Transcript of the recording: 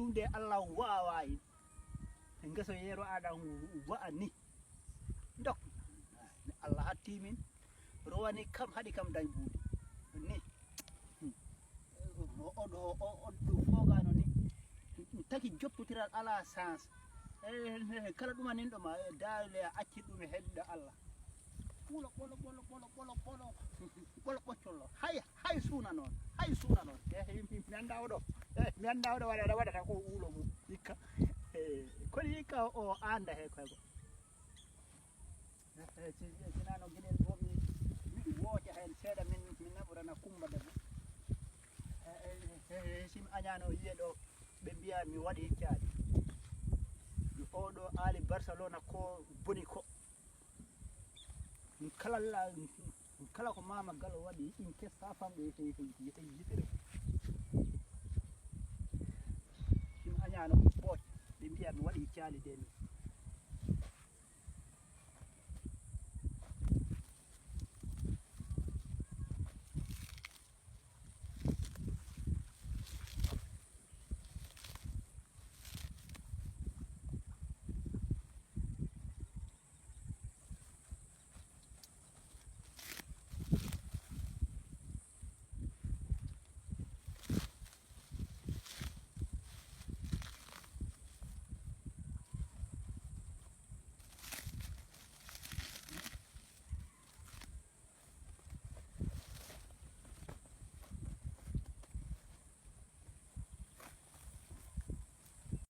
ɗum de Allah wawa en geso yero adam wa'a ni dok Allah hatti min rowani kam haɗi kam dañ buuɗi ni oɗo fogano ni taki joppotiral ala sens kala ɗuma nin ɗoma dale acci ɗum hedda Allah ɓolo ɓoccollo hay suuna noon mi anda oɗo waɗata ko uulo mum hikka kono hikka o anda he koygo sinano gueɗel bo mi wooca hen seeɗa min naɓorana Coumba Dabo simi añano yiye ɗo ɓe mbiya mi waɗi caali oɗo aali Barcelona ko boni ko kala ko Mama Gallo waɗi in kessa famɓe yitere simi añano ɓooc ɓe mbiya mi waɗi caali de mi